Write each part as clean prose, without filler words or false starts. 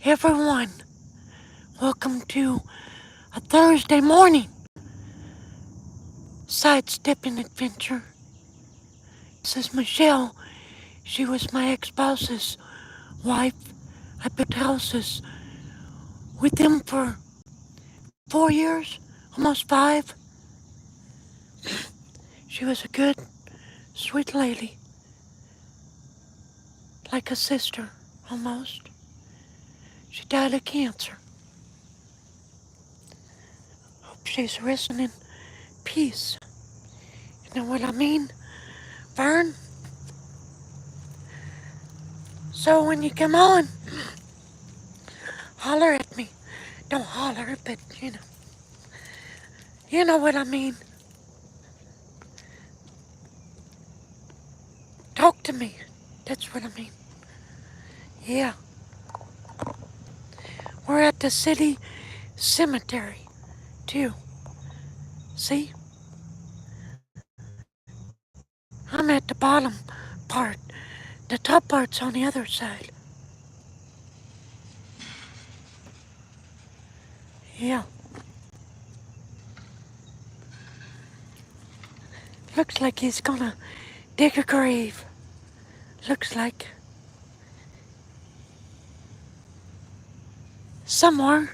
Everyone, welcome to a Thursday morning sidestepping adventure. This is Michelle. She was my ex-boss's wife. I built houses with them for 4 years, almost 5. She was a good, sweet lady, like a sister, almost. She died of cancer. Hope she's resting in peace. You know what I mean, Vern? So when you come on, holler at me. Don't holler, but you know what I mean. Talk to me. That's what I mean. Yeah. We're at the city cemetery, too. See? I'm at the bottom part. The top part's on the other side. Yeah. Looks like he's gonna dig a grave. Looks like. Somewhere.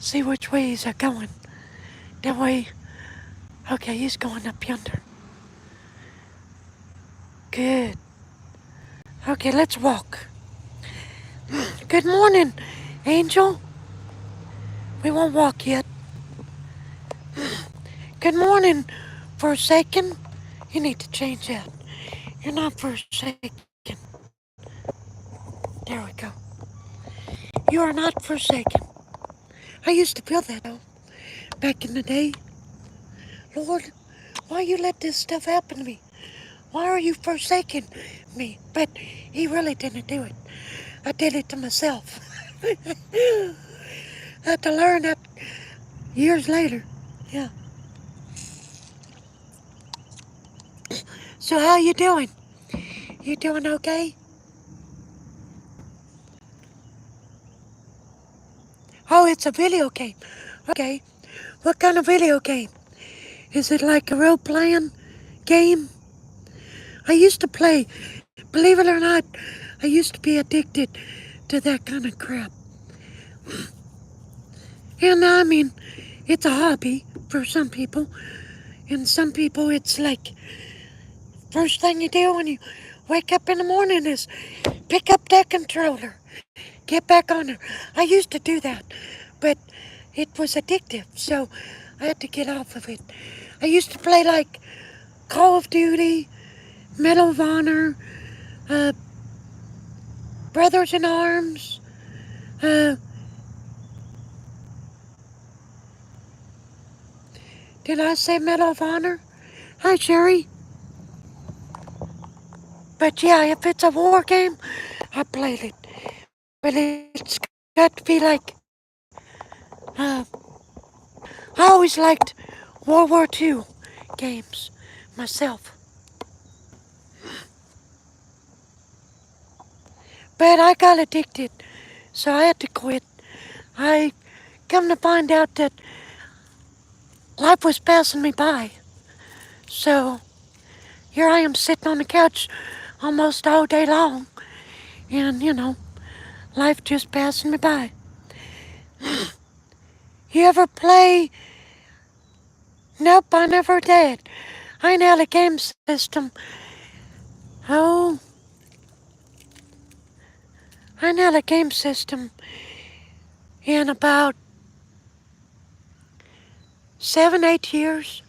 See which way he's going. That way. Okay, he's going up yonder. Good. Okay, let's walk. Good morning, Angel. We won't walk yet. Good morning, Forsaken. You need to change that. You're not forsaken. There we go. You are not forsaken. I used to feel that, though, back in the day. Lord, why you let this stuff happen to me? Why are you forsaking me? But he really didn't do it. I did it to myself. I had to learn that years later. Yeah. So how you doing? You doing okay? Oh, it's a video game. Okay. What kind of video game? Is it like a role-playing game? I used to play, believe it or not, I used to be addicted to that kind of crap. And I mean, it's a hobby for some people. And some people, it's like, first thing you do when you wake up in the morning is pick up that controller, get back on there. I used to do that, but it was addictive, so I had to get off of it. I used to play like Call of Duty, Medal of Honor, uh, Brothers in Arms, uh, did I say Medal of Honor? Hi, Sherry. But yeah, if it's a war game, I played it. But it's got to be like, uh, I always liked World War II games myself. But I got addicted, so I had to quit. I come to find out that life was passing me by. So here I am sitting on the couch almost all day long, and life just passing me by. You ever play? Nope, I never did. I ain't had a game system. Oh, I ain't had a game system in about 7, 8 years.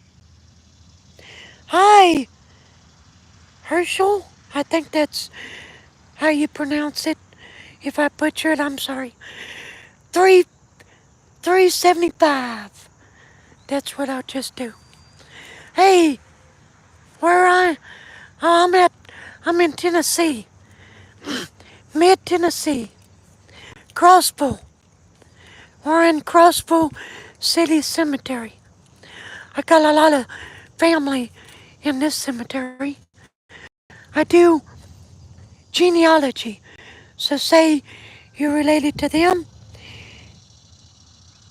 Hi, Herschel. I think that's how you pronounce it. If I butcher it, I'm sorry. 375. That's what I'll just do. Hey, where I? Oh, I'm in Tennessee. Mid Tennessee. Crossville. We're in Crossville City Cemetery. I got a lot of family in this cemetery. I do genealogy. So say you're related to them.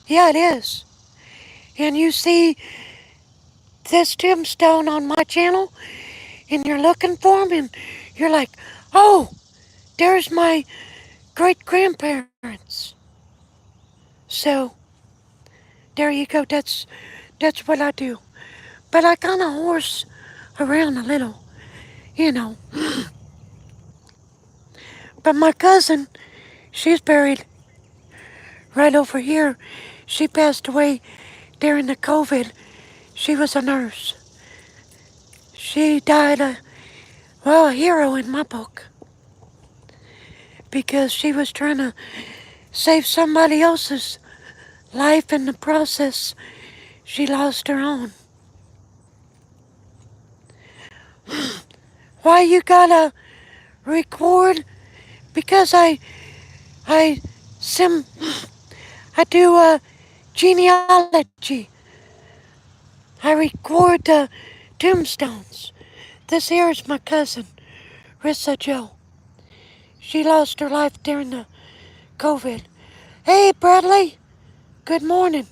Yeah, it is. And you see this tombstone on my channel, and you're looking for him, and you're like, oh, there's my great grandparents. So there you go. That's what I do. But I kind of horse around a little, you know. But my cousin, she's buried right over here. She passed away during the COVID. She was a nurse. She died a hero in my book because she was trying to save somebody else's life in the process. She lost her own. Why you gotta record? Because I sim I do genealogy. I record the tombstones. This here is my cousin, Rissa Joe. She lost her life during the COVID. Hey Bradley, good morning.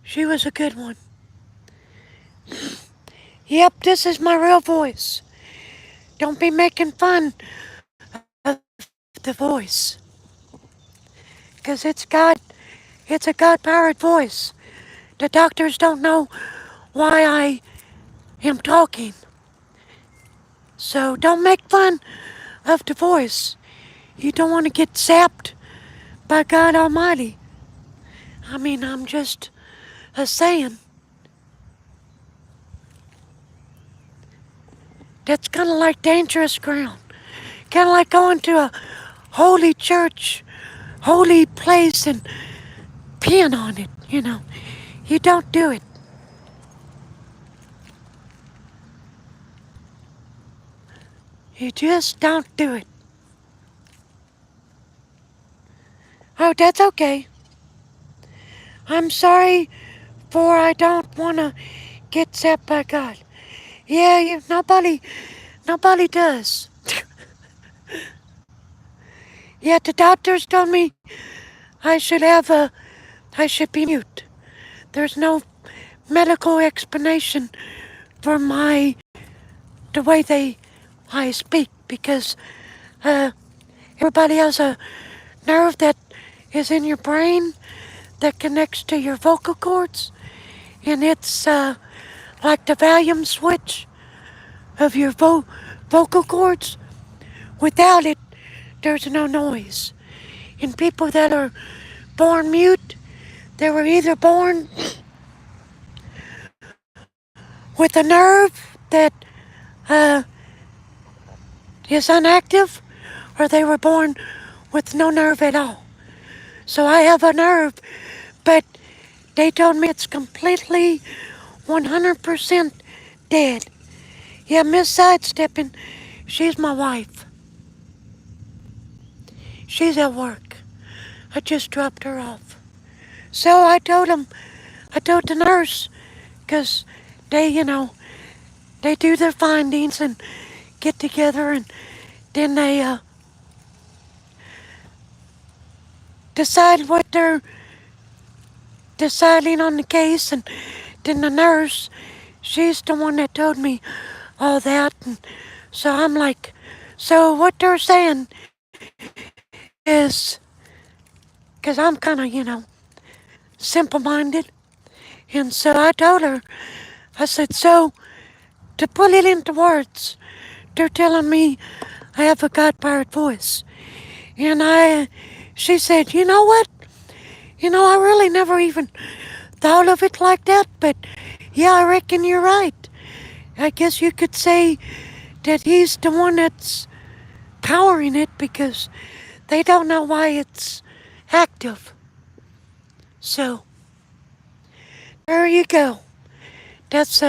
She was a good one. Yep, this is my real voice. Don't be making fun of the voice. Because it's a God powered voice. The doctors don't know why I am talking. So don't make fun of the voice. You don't want to get zapped by God Almighty. I mean, I'm just a saying. That's kind of like dangerous ground. Kind of like going to a holy church, holy place, and peeing on it, you know. You don't do it. You just don't do it. Oh, that's okay. I'm sorry for I don't want to get zapped by God. Yeah, nobody does. Yeah, the doctors told me I should be mute. There's no medical explanation for the way I speak because uh, everybody has a nerve that is in your brain that connects to your vocal cords, and it's like the volume switch of your vocal cords. Without it, there's no noise. And people that are born mute, they were either born with a nerve that uh, is inactive, or they were born with no nerve at all. So I have a nerve, but they told me it's completely 100% dead. Yeah, Miss Sidesteppin, she's my wife. She's at work. I just dropped her off. So I told the nurse, because they, they do their findings and get together and then they decide what they're deciding on the case. And then the nurse, she's the one that told me all that. And so I'm like, so what they're saying is, because I'm kind of, simple minded. And so I told her, I said, so to put it into words, they're telling me I have a God powered voice. And she said, you know what? I really never even thought of it like that, but yeah, I reckon you're right. I guess you could say that he's the one that's powering it because they don't know why it's active. So, there you go. That's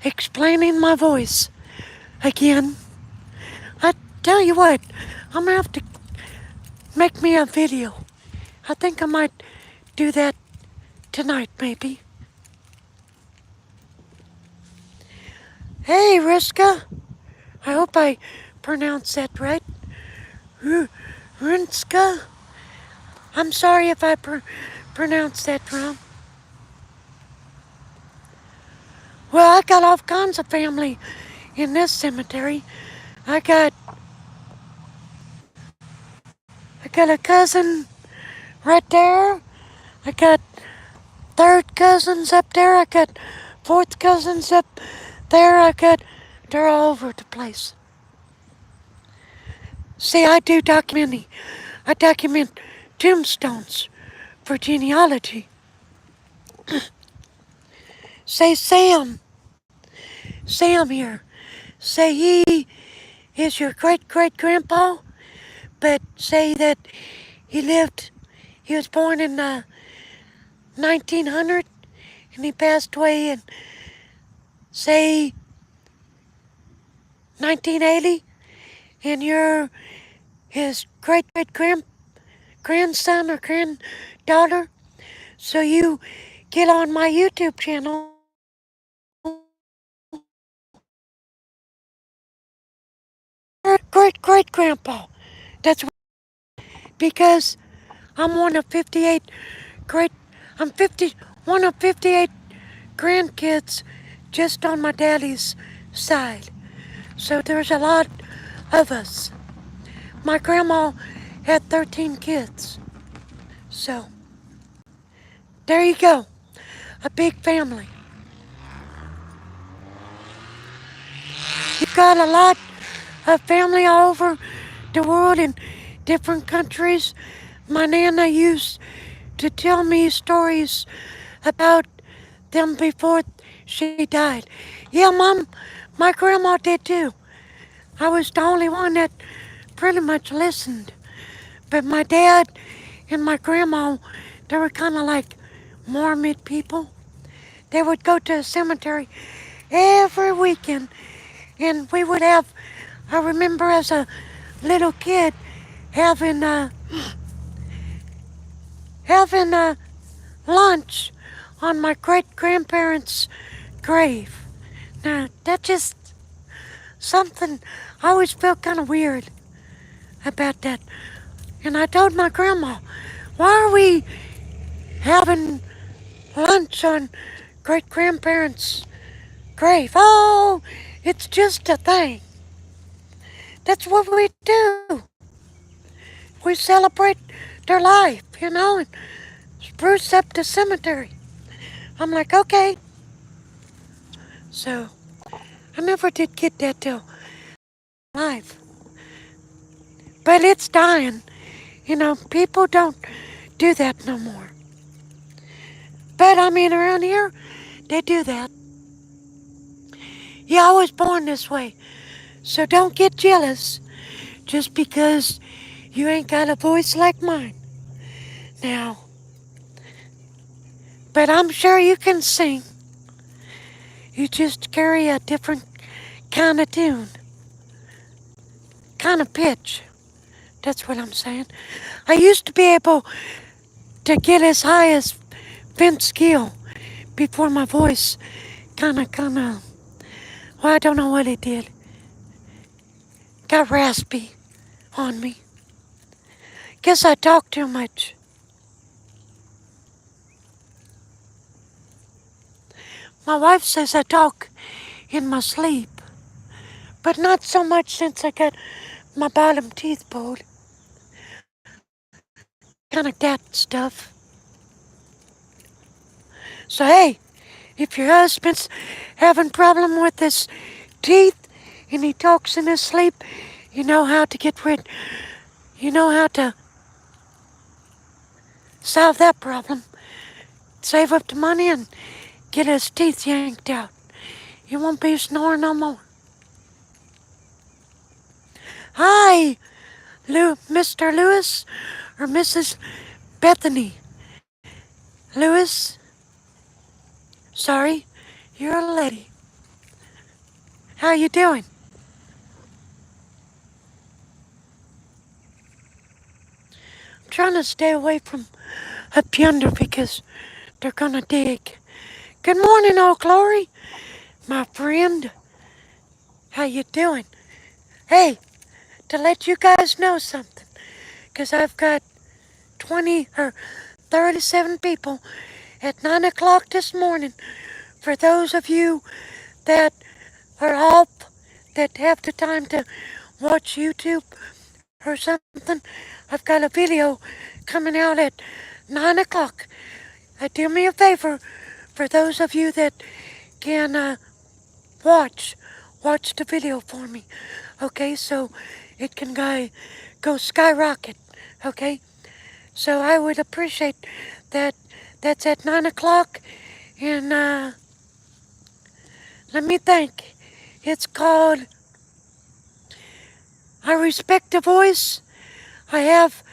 explaining my voice again. I tell you what, I'm gonna have to make me a video. I think I might do that tonight, maybe. Hey, Riska. I hope I pronounced that right. R- Rinska. I'm sorry if I pronounced that wrong. Well, I got all kinds of family in this cemetery. I got I got a cousin right there. I got third cousins up there. I got fourth cousins up there. They're all over the place. See, I do documenting. I document tombstones for genealogy. Say Sam here. Say he is your great great grandpa, but say that he lived, he was born in 1900 and he passed away in, say, 1980, and you're his great great grandson or granddaughter. So you get on my YouTube channel great great grandpa. That's because I'm one of 58 great, I'm 50, one of 58 grandkids just on my daddy's side. So there's a lot of us. My grandma had 13 kids. So there you go. A big family. You've got a lot of family all over the world in different countries. My nana used to tell me stories about them before she died. Yeah, Mom, my grandma did too. I was the only one that pretty much listened. But my dad and my grandma, they were kind of like Mormon people. They would go to a cemetery every weekend, and we would have, I remember as a little kid, having lunch on my great grandparents' grave. Now, that just something, I always felt kind of weird about that. And I told my grandma, why are we having lunch on great grandparents' grave? Oh, it's just a thing. That's what we do. We celebrate their life, and spruce up the cemetery. I'm like, okay. So I never did get that till life. But it's dying. People don't do that no more. But I mean, around here, they do that. Yeah, I was born this way. So don't get jealous just because you ain't got a voice like mine. Now, but I'm sure you can sing. You just carry a different kind of tune, kind of pitch. That's what I'm saying. I used to be able to get as high as Vince Gill before my voice well, I don't know what it did. Got raspy on me. Guess I talk too much. My wife says I talk in my sleep, but not so much since I got my bottom teeth pulled. Kind of that stuff. So hey, if your husband's having problem with his teeth and he talks in his sleep, you know how to get rid. You know how to solve that problem. Save up the money and get his teeth yanked out. He won't be snoring no more. Hi, Mr. Lewis or Mrs. Bethany. Lewis, sorry, you're a lady. How you doing? I'm trying to stay away from up yonder because they're gonna dig. Good morning, Old Glory, my friend. How you doing? Hey, to let you guys know something, 'cause I've got 20 or 37 people at 9 o'clock this morning. For those of you that are off, that have the time to watch YouTube or something, I've got a video coming out at 9 o'clock. Do me a favor, for those of you that can watch, watch the video for me, okay? So it can go skyrocket, okay? So I would appreciate that. That's at 9 o'clock, and let me think. It's called I Respect the Voice. I have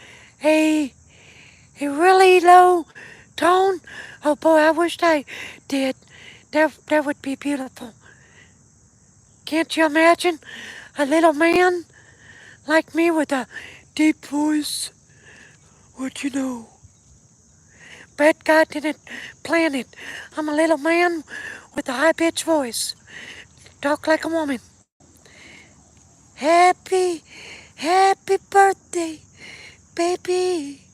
a really low tone. Oh boy, I wished I did. That would be beautiful. Can't you imagine a little man like me with a deep voice? What you know? But God didn't plan it. I'm a little man with a high pitched voice. Talk like a woman. Happy, happy birthday, baby.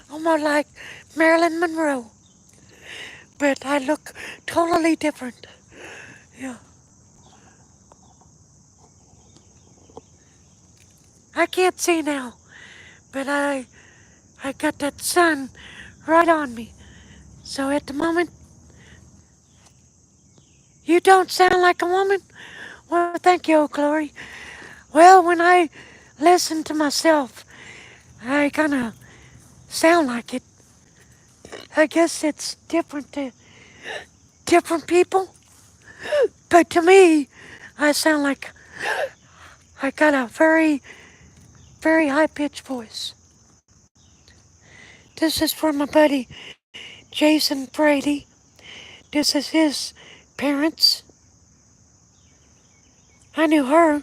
I'm more like Marilyn Monroe, but I look totally different. Yeah. I can't see now, but I got that sun right on me. So at the moment, you don't sound like a woman? Well, thank you, Glory. Well, when I listen to myself, I kind of sound like it. I guess it's different to different people, but to me, I sound like I got a very, very high pitched voice. This is for my buddy Jason Brady. This is his parents. I knew her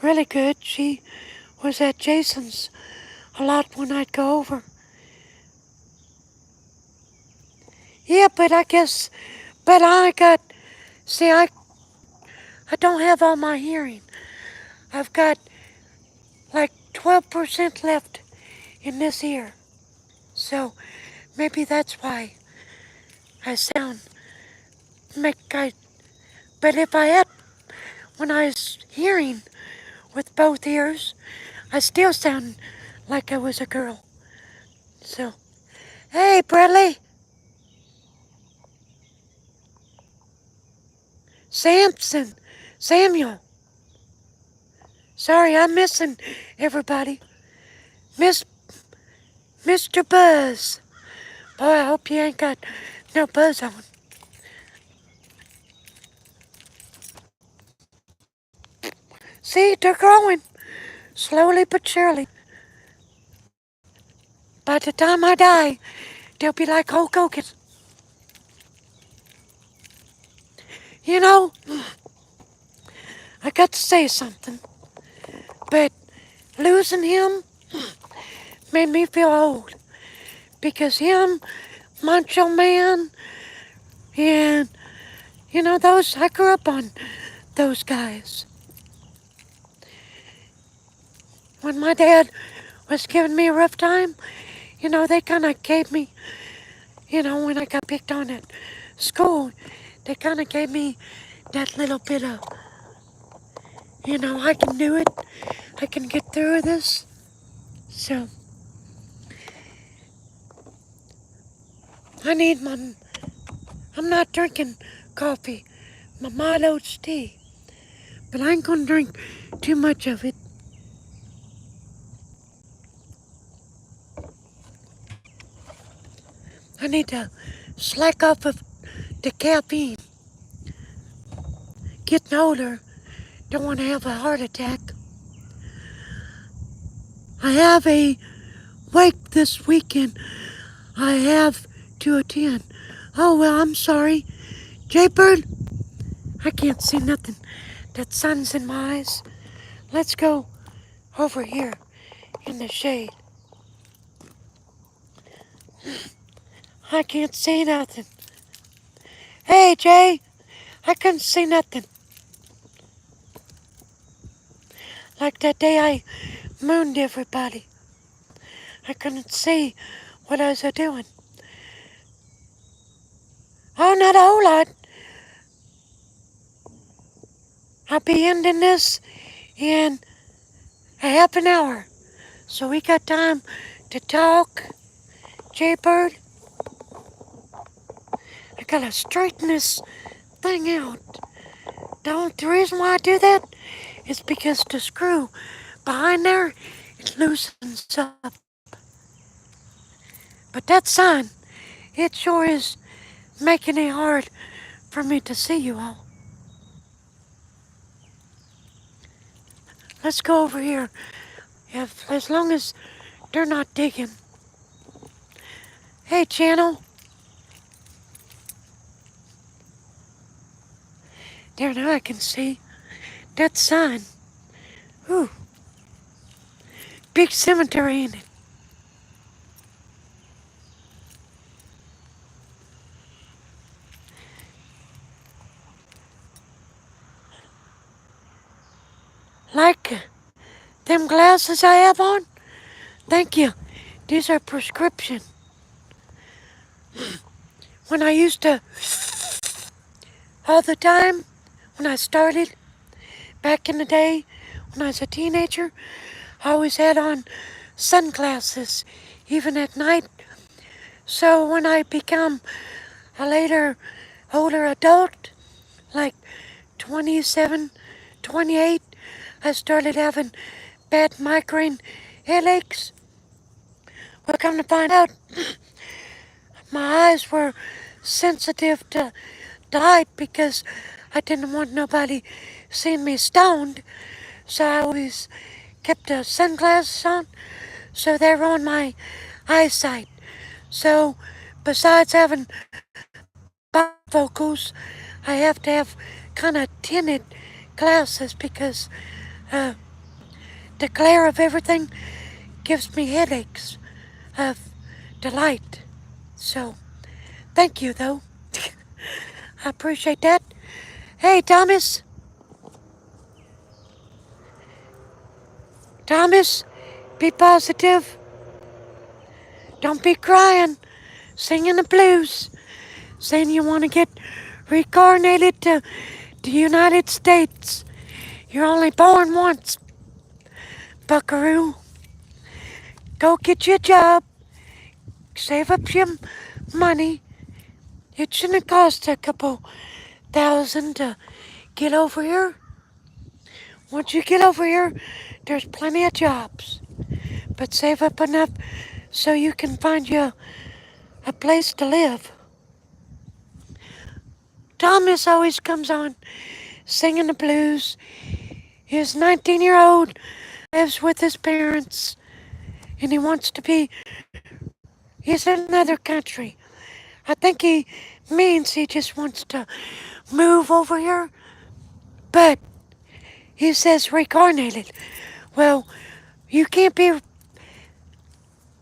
really good. She was at Jason's a lot when I'd go over. Yeah, but I guess, but see, I don't have all my hearing. I've got like 12% left in this ear. So maybe that's why I sound make I. But if I had when I was hearing with both ears, I still sound like I was a girl. So, hey, Bradley, Samson, Samuel. Sorry, I'm missing everybody. Miss Mr. Buzz. Boy, I hope you ain't got no buzz on. See, they're growing slowly but surely. By the time I die, they'll be like Hulk Hogan. You know, I got to say something, but losing him made me feel old because him, Macho Man, and those I grew up on those guys. When my dad was giving me a rough time, they kind of gave me, when I got picked on at school, they kind of gave me that little bit of, I can do it. I can get through this. So, I need I'm not drinking coffee. My Milo's tea. But I ain't gonna drink too much of it. I need to slack off of the caffeine. Getting older, don't want to have a heart attack. I have a wake this weekend. I have to attend. Oh, well, I'm sorry. Jaybird, I can't see nothing. That sun's in my eyes. Let's go over here in the shade. I can't see nothing. Hey, Jay, I couldn't see nothing. Like that day I mooned everybody. I couldn't see what I was doing. Oh, not a whole lot. I'll be ending this in a half an hour. So we got time to talk. Jaybird, I gotta straighten this thing out. The reason why I do that is because the screw behind there, it loosens up. But that sign, it sure is making it hard for me to see you all. Let's go over here. As long as they're not digging. Hey, channel. There, now I can see that sign. Ooh, big cemetery in it. Like them glasses I have on? Thank you. These are prescription. When I used to, all the time, when I started, back in the day, when I was a teenager, I always had on sunglasses, even at night. So when I become a later, older adult, like 27, 28, I started having bad migraine headaches. Well, come to find out, my eyes were sensitive to light because I didn't want nobody seeing me stoned. So I always kept the sunglasses on so they were on my eyesight. So besides having bifocals, I have to have kind of tinted glasses because uh, the glare of everything gives me headaches of the light. So thank you though. I appreciate that. Hey Thomas, Thomas, be positive. Don't be crying, singing the blues, saying you want to get reincarnated to the United States. You're only born once, buckaroo. Go get your job, save up your money. It shouldn't cost a couple thousand to get over here. Once you get over here, there's plenty of jobs. But save up enough so you can find you a place to live. Thomas always comes on singing the blues. His 19-year-old lives with his parents and he wants to be, he's in another country. I think he means he just wants to move over here, but he says reincarnated. Well, you can't be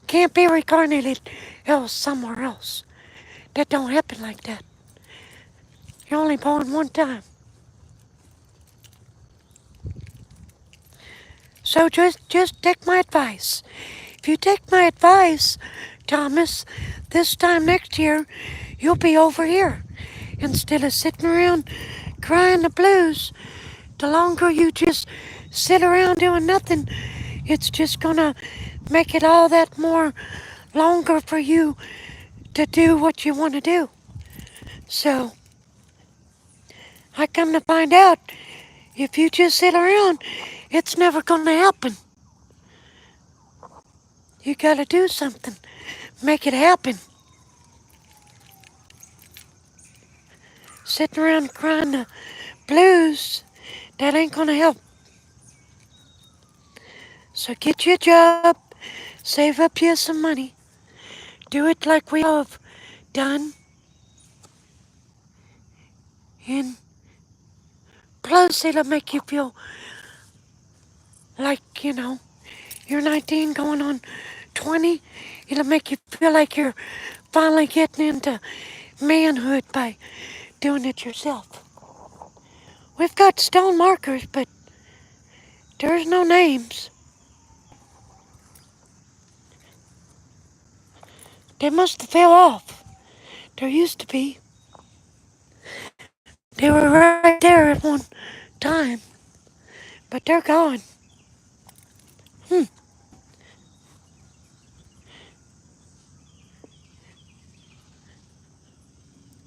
reincarnated else somewhere else. That don't happen like that. You're only born one time. So just take my advice. If you take my advice, Thomas, this time next year, you'll be over here. Instead of sitting around crying the blues, the longer you just sit around doing nothing, it's just gonna make it all that more longer for you to do what you want to do. So, I come to find out, if you just sit around, it's never gonna happen. You gotta do something, make it happen. Sitting around crying the blues, that ain't gonna help. So get your job, save up you some money, do it like we all have done, and plus it'll make you feel like, you're 19 going on 20. It'll make you feel like you're finally getting into manhood by doing it yourself. We've got stone markers, but There's no names. They must have fell off. There used to be. They were right there at one time, but they're gone. Hmm.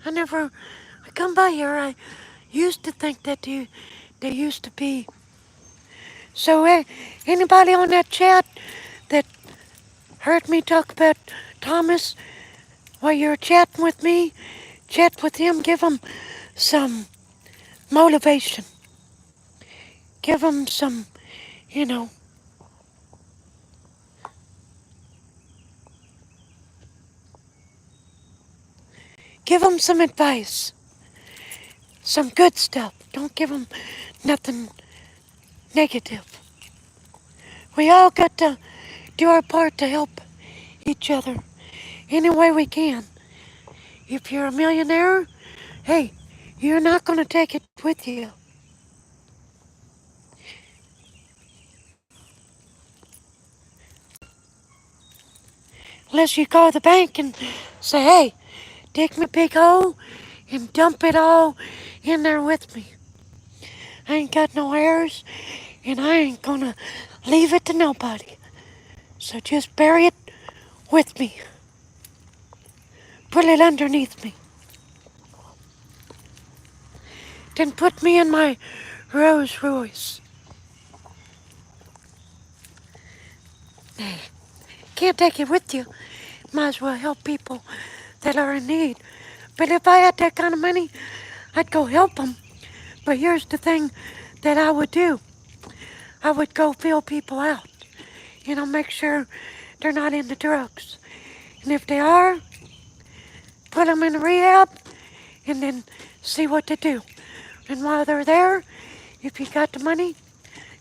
I come by here, I used to think that they used to be. So, anybody on that chat that heard me talk about Thomas while you were chatting with me, chat with him, give him some motivation. Give him some, you know, give him some advice, some good stuff. Don't give him nothing negative. We all got to do our part to help each other any way we can. If you're a millionaire, hey, you're not going to take it with you. Unless you go to the bank and say, hey, dig me a big hole and dump it all in there with me. I ain't got no heirs and I ain't gonna leave it to nobody. So just bury it with me. Put it underneath me. Then put me in my Rolls Royce. Can't take it with you. Might as well help people that are in need. But if I had that kind of money, I'd go help them. But here's the thing that I would do. I would go fill people out. Make sure they're not into drugs. And if they are, put them in rehab and then see what to do. And while they're there, if you got the money,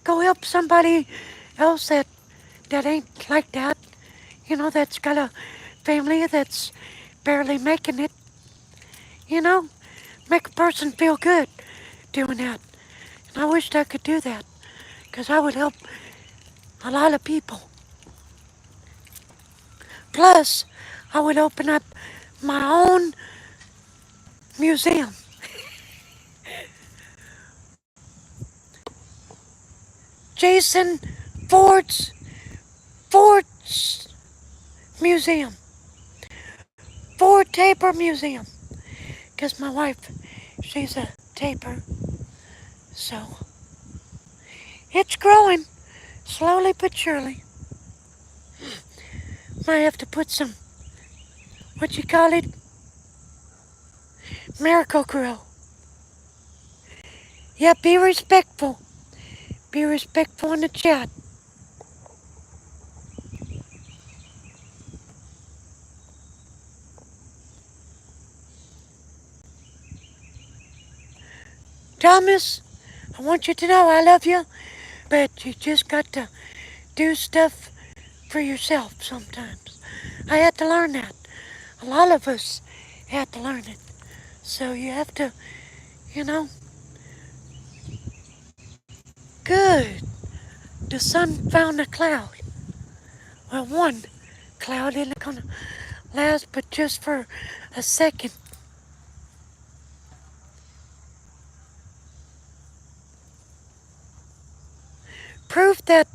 go help somebody else that ain't like that. That's got a family that's barely making it. Make a person feel good doing that. And I wished I could do that because I would help a lot of people. Plus, I would open up my own museum. Jason Ford's museum. Ford Taper Museum. Because my wife, she's a taper. So, it's growing, slowly but surely. Might have to put some, what you call it? Miracle Grow. Yeah, be respectful. Be respectful in the chat. Thomas, I want you to know I love you, but you just got to do stuff for yourself sometimes. I had to learn that. A lot of us had to learn it. So you have to, you know, good. The sun found a cloud. Well, one cloud isn't gonna last but just for a second. Proof that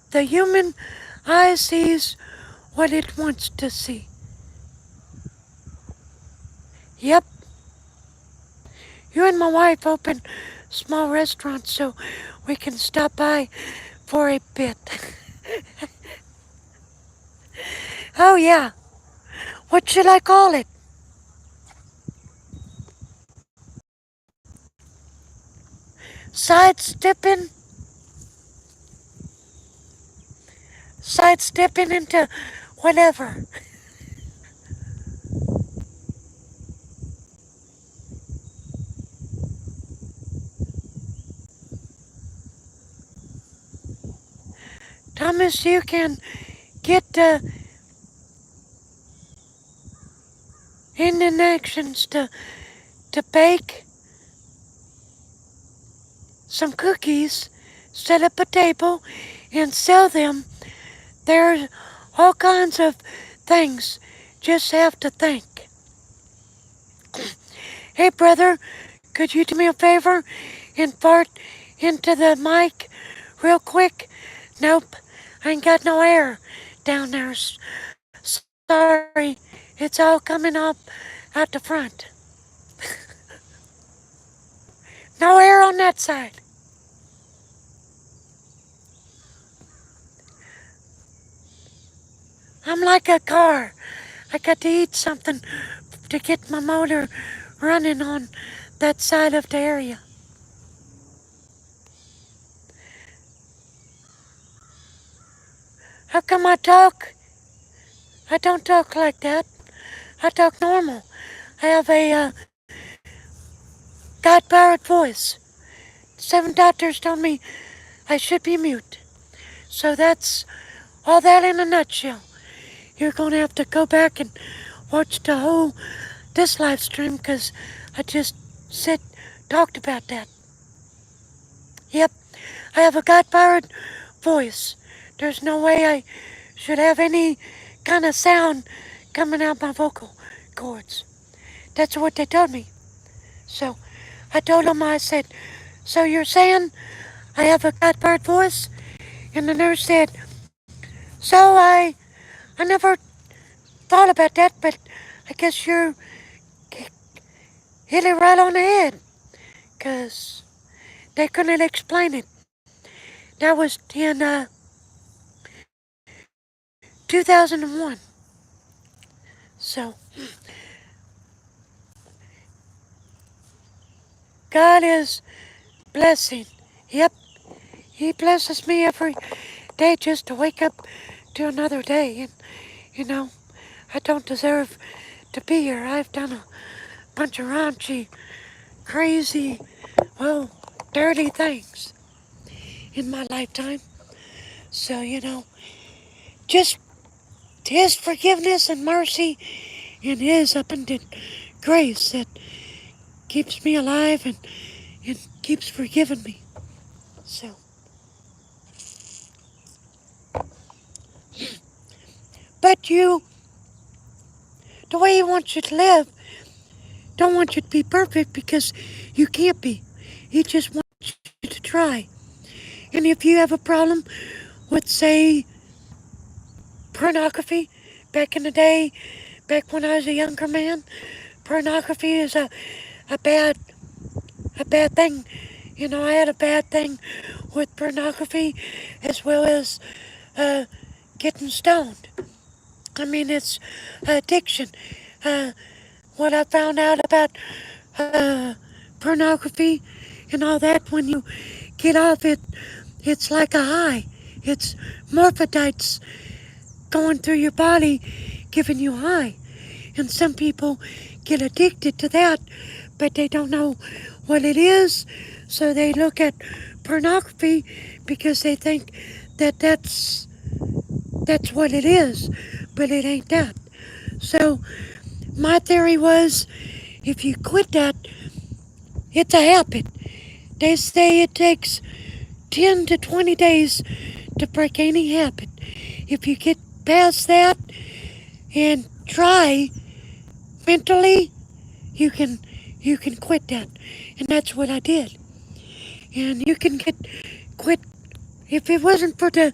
the human eye sees what it wants to see. Yep. You and my wife open small restaurants so we can stop by for a bit. Oh yeah. What should I call it? Sidesteppin? Sidestepping into whatever. Thomas, you can get Indians to bake some cookies set up a table, and sell them. There's all kinds of things. Just have to think. Hey, brother, could you do me a favor and fart into the mic real quick? Nope, I ain't got no air down there. Sorry, it's all coming up out the front. No air on that side. I'm like a car. I got to eat something to get my motor running on that side of the area. How come I talk? I don't talk like that. I talk normal. I have a God powered voice. 7 doctors told me I should be mute. So that's all that in a nutshell. You're going to have to go back and watch the whole this live stream because I just said talked about that. Yep, I have a God powered voice. There's no way I should have any kind of sound coming out my vocal cords. That's what they told me. So I told them, I said, so you're saying I have a God powered voice? And the nurse said, so I never thought about that, but I guess you hit it right on the head. Because they couldn't explain it. That was in 2001. So God is blessing. Yep, He blesses me every day just to wake up to another day. And, you know, I don't deserve to be here. I've done a bunch of raunchy, crazy, well, dirty things in my lifetime. So, just His forgiveness and mercy and His abundant grace that keeps me alive and keeps forgiving me. So, but the way He wants you to live, don't want you to be perfect because you can't be. He just wants you to try. And if you have a problem with, say, pornography, back in the day, back when I was a younger man, pornography is a bad a bad thing. I had a bad thing with pornography as well as uh, getting stoned. I mean, it's addiction. Uh, what I found out about uh, pornography and all that, when you get off it, it's like a high. It's morphidites going through your body, giving you high. And some people get addicted to that, but they don't know what it is, so they look at pornography because they think that that's what it is, but it ain't that. So my theory was, if you quit that, it's a habit. They say it takes 10 to 20 days to break any habit. If you get past that and try mentally, you can you can quit that. And that's what I did. And you can quit. If it wasn't for the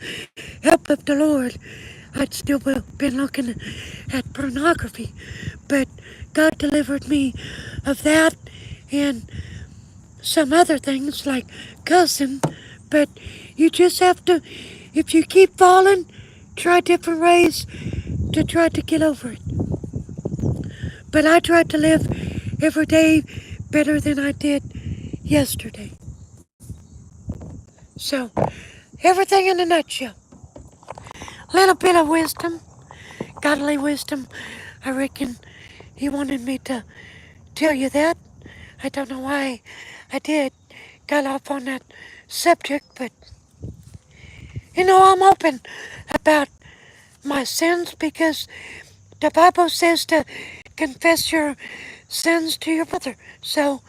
help of the Lord, I'd still been looking at pornography. But God delivered me of that and some other things like cussing. But you just have to, if you keep falling, try different ways to try to get over it. But I tried to live every day better than I did yesterday. So, everything in a nutshell. Little bit of wisdom, godly wisdom. I reckon He wanted me to tell you that. I don't know why I did got off on that subject, but I'm open about my sins because the Bible says to confess your sins to your brother. So,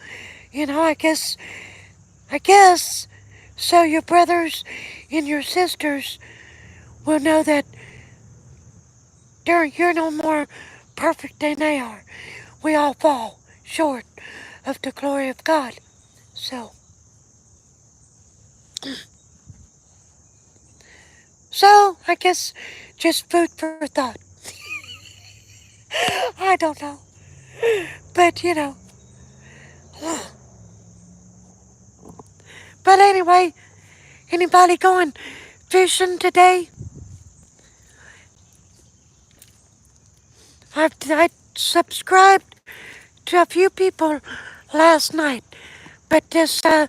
I guess so your brothers and your sisters will know that you're no more perfect than they are. We all fall short of the glory of God. So, I guess just food for thought. I don't know. But, but anyway, anybody going fishing today? I subscribed to a few people last night, but this, I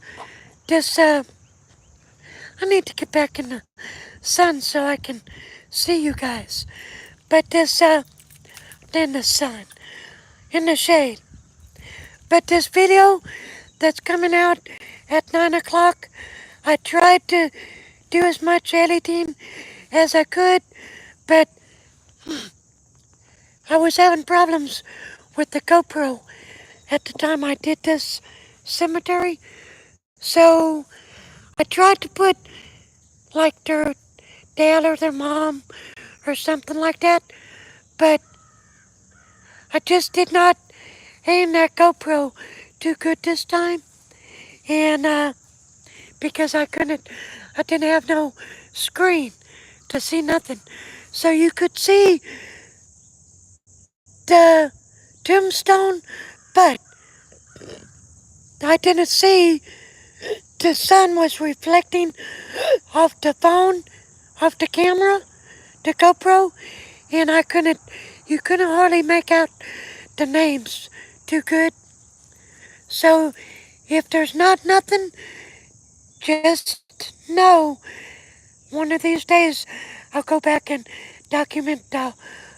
need to get back in the sun so I can see you guys. But in the sun, in the shade. But this video that's coming out at 9 o'clock, I tried to do as much editing as I could, but I was having problems with the GoPro at the time I did this cemetery. So I tried to put like their dad or their mom or something like that, but I just did not aim that GoPro too good this time. And because I didn't have no screen to see nothing. So you could see the tombstone, but I didn't see the sun was reflecting off the phone, off the camera, the GoPro, and you couldn't hardly make out the names too good. So if there's not nothing, just know one of these days I'll go back and document the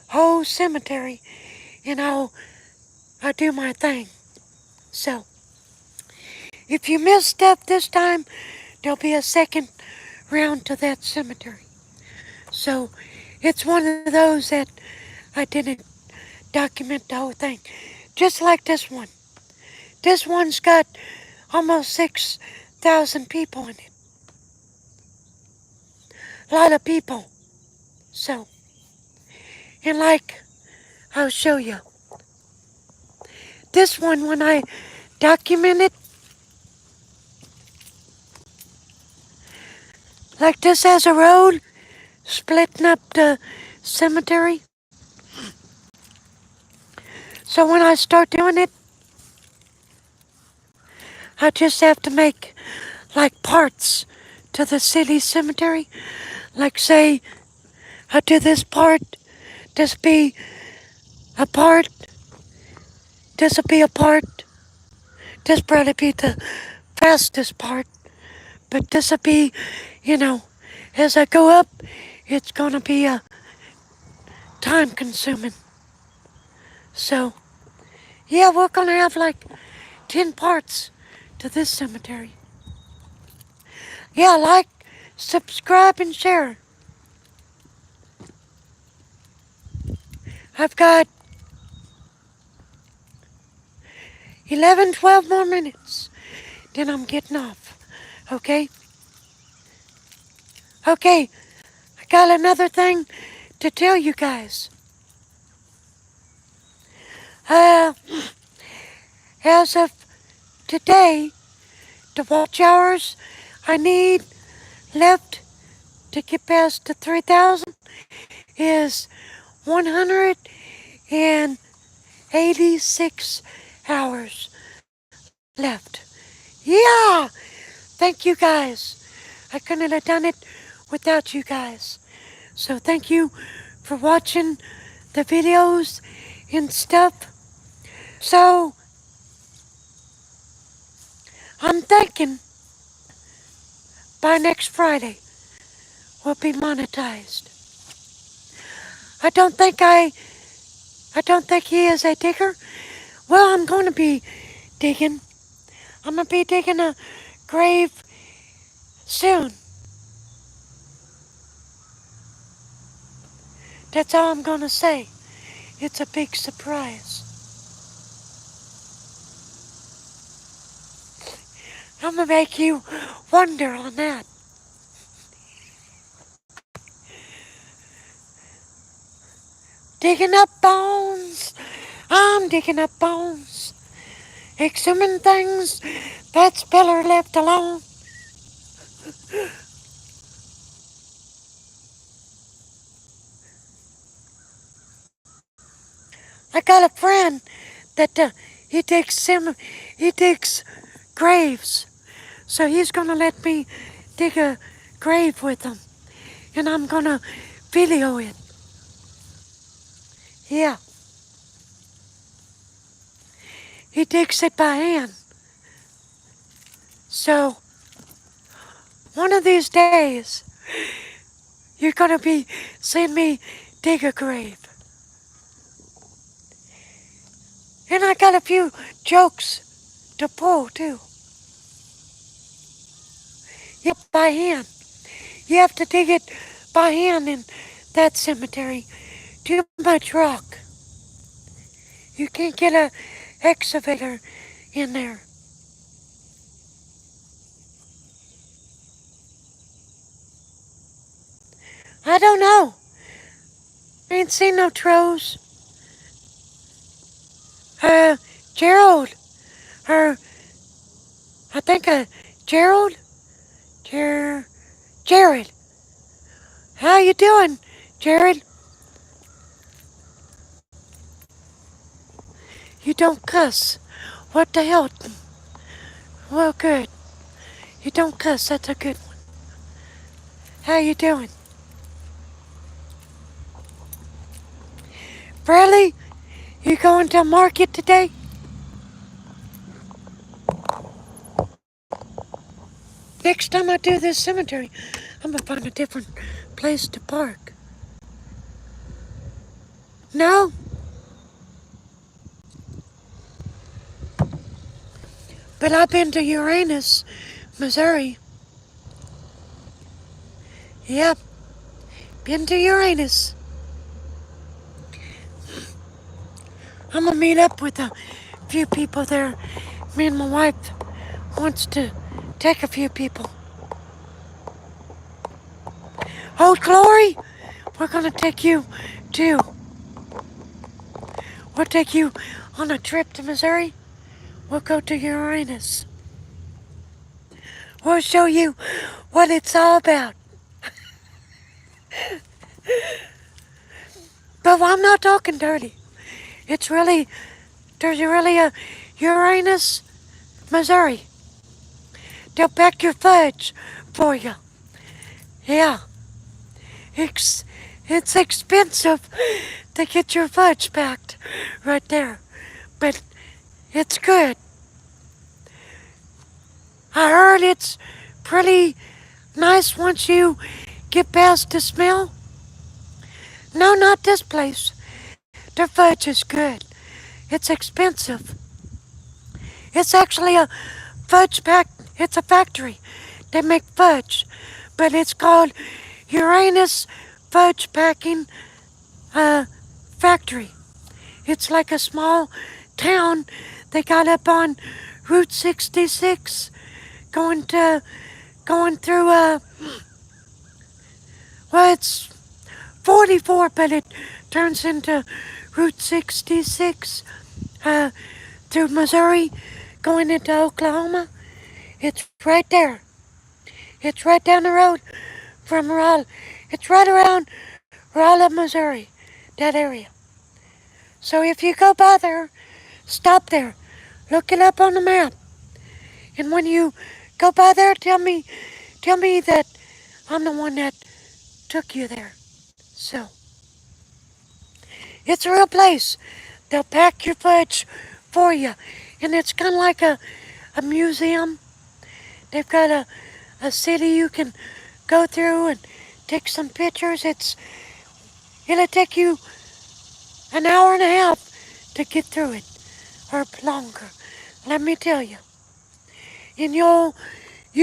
whole cemetery and I'll do my thing. So if you missed stuff this time, there'll be a second round to that cemetery. So it's one of those that I didn't document the whole thing. Just like this one. This one's got almost 6,000 people in it. A lot of people. So, and like, I'll show you. This one, when I document it, like this has a road splitting up the cemetery. So when I start doing it, I just have to make like parts to the city cemetery. Like say, I do this part, this be a part, this'll be a part, this probably be the fastest part, but this'll be, you know, as I go up, it's gonna be time consuming. So, yeah, we're gonna have like 10 parts to this cemetery. Yeah, like, subscribe, and share. I've got 11, 12 more minutes. Then I'm getting off. Okay? Okay, I got another thing to tell you guys. Uh, as of today, the watch hours I need left to get past the 3,000 is 186 hours left. Yeah! Thank you guys. I couldn't have done it without you guys. So thank you for watching the videos and stuff. So I'm thinking by next Friday we'll be monetized. I don't think he is a digger. Well, I'm going to be digging. I'm going to be digging a grave soon. That's all I'm going to say. It's a big surprise. I'm gonna make you wonder on that. Digging up bones. I'm digging up bones. Exhuming things that Spiller left alone. I got a friend that he digs he digs graves. So he's gonna let me dig a grave with him, and I'm gonna video it. Yeah, he digs it by hand. So one of these days, you're gonna be seeing me dig a grave. And I got a few jokes to pull too. Yep, by hand. You have to dig it by hand in that cemetery. Too much rock. You can't get a excavator in there. I don't know. I ain't seen no trolls. Uh, Gerald, or I think Gerald, Jared. How you doing, Jared? You don't cuss. What the hell? Well, good. You don't cuss. That's a good one. How you doing? Bradley, you going to market today? Next time I do this cemetery, I'm gonna find a different place to park. No? But I've been to Uranus, Missouri. Yep, been to Uranus. I'm gonna meet up with a few people there. Me and my wife wants to take a few people. Oh, Glory, we're gonna take you too. We'll take you on a trip to Missouri. We'll go to Uranus. We'll show you what it's all about. But I'm not talking dirty. It's really, there's really a Uranus, Missouri. They'll pack your fudge for you. Yeah, it's, it's expensive to get your fudge packed right there. But it's good. I heard it's pretty nice once you get past the smell. No, not this place. Their fudge is good. It's expensive. It's actually a fudge pack. It's a factory. They make fudge, but it's called Uranus Fudge Packing Factory. It's like a small town they got up on Route 66, going through well, it's 44, but it turns into Route 66 uh, through Missouri, going into Oklahoma. It's right there. It's right down the road from Raleigh. It's right around Raleigh, Missouri, that area. So if you go by there, stop there. Look it up on the map. And when you go by there, tell me that I'm the one that took you there. So, it's a real place. They'll pack your fudge for you. And it's kind of like a museum. They've got a city you can go through and take some pictures. It'll take you an hour and a half to get through it, or longer. Let me tell you. And you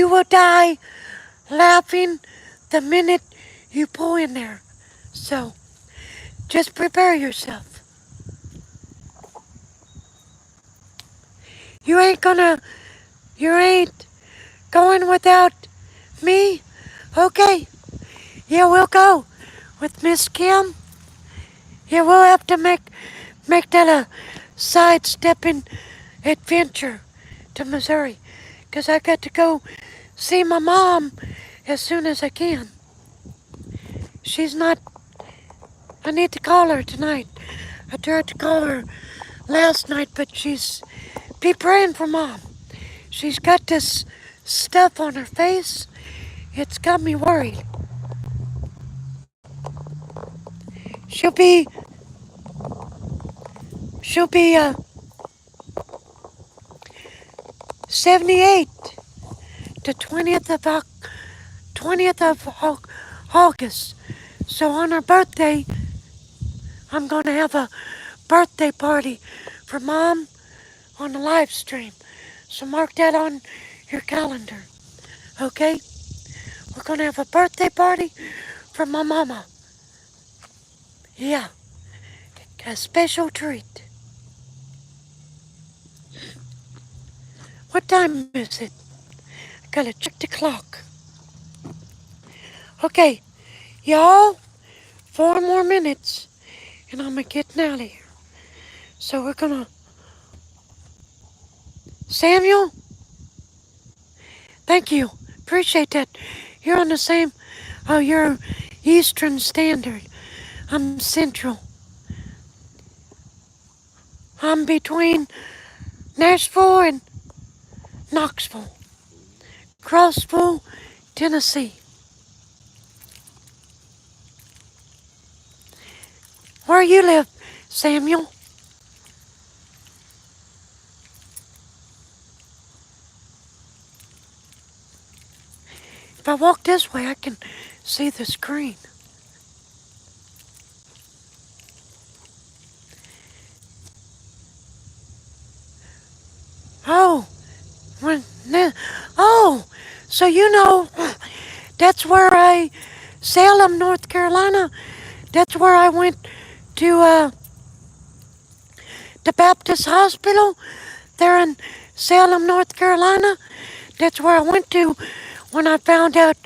will die laughing the minute you pull in there. So just prepare yourself. You ain't gonna, you ain't Going without me? Okay. Yeah, we'll go with Miss Kim. Yeah, we'll have to make that a sidestepping adventure to Missouri, 'cause I got to go see my mom as soon as I can. She's not. I need to call her tonight. I tried to call her last night, but she's. Be praying for mom. She's got this stuff on her face. It's got me worried. She'll be. She'll be 78 the 20th of August. So on her birthday, I'm gonna have a birthday party for mom on the live stream. So mark that on your calendar, okay? We're gonna have a birthday party for my mama. Yeah, a special treat. What time is it? I gotta check the clock. Okay, y'all, 4 more minutes and I'm getting out of here. So we're gonna. Samuel, thank you. Appreciate that. You're on the same. Oh, you're Eastern Standard. I'm Central. I'm between Nashville and Knoxville, Crossville, Tennessee. Where you live, Samuel? If I walk this way, I can see the screen. Oh, when, oh, so you know, that's where Salem, North Carolina. That's where I went to the Baptist Hospital there in Salem, North Carolina. That's where I went to when I found out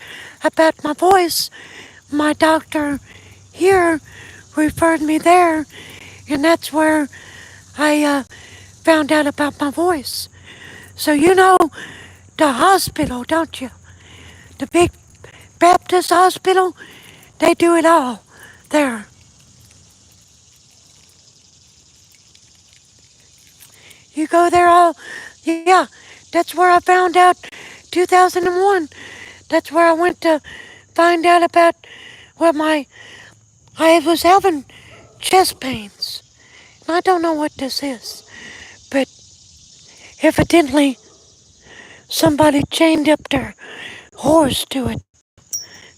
about my voice. My doctor here referred me there, and that's where I found out about my voice. So you know the hospital, don't you? The big Baptist hospital, they do it all there. You go there all, yeah, that's where I found out 2001. That's where I went to find out about what I was having chest pains. I don't know what this is, but evidently somebody chained up their horse to it.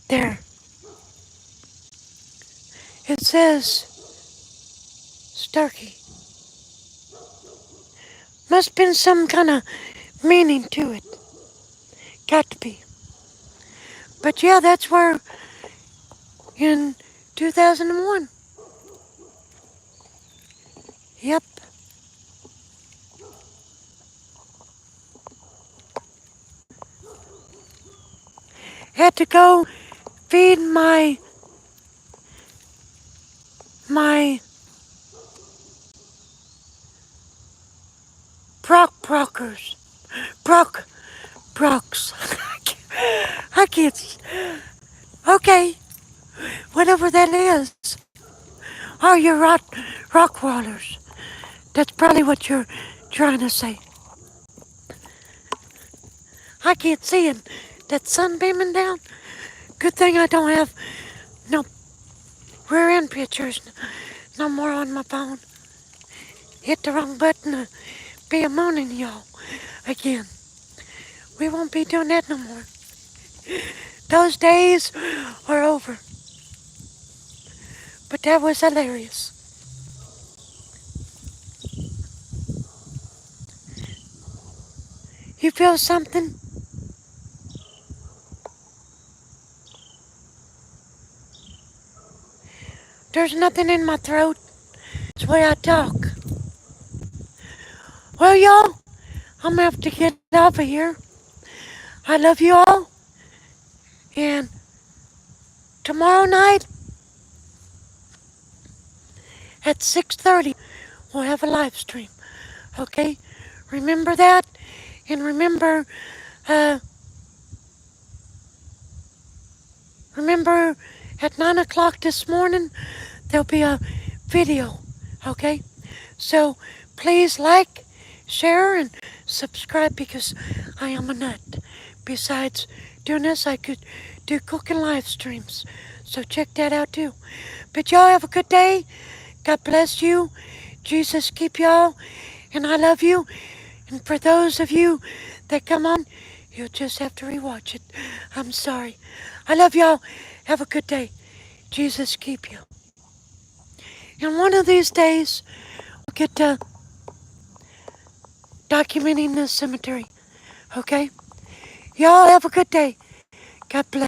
There. It says Starkey. Must have been some kind of meaning to it. Got to be. But yeah, that's where in 2001. Yep. Had to go feed my Brockers. Brocks. I can't. Okay, whatever that is. Oh, you're rock wallers. That's probably what you're trying to say. I can't see it. That sun beaming down. Good thing I don't have no rear end pictures no more on my phone. Hit the wrong button to be a mooning y'all again. We won't be doing that no more. Those days are over. But that was hilarious. You feel something? There's nothing in my throat. It's the way I talk. Well, y'all, I'm gonna have to get off of here. I love you all. And tomorrow night at 6:30, we'll have a live stream. Okay? Remember that. And uh, remember at 9 o'clock this morning, there'll be a video. Okay? So please like, share, and subscribe because I am a nut. Besides doing this, I could do cooking live streams. So check that out too. But y'all have a good day. God bless you. Jesus keep y'all. And I love you. And for those of you that come on, you'll just have to rewatch it. I'm sorry. I love y'all. Have a good day. Jesus keep you. And one of these days, we'll get to documenting this cemetery. Okay? Y'all have a good day. God bless.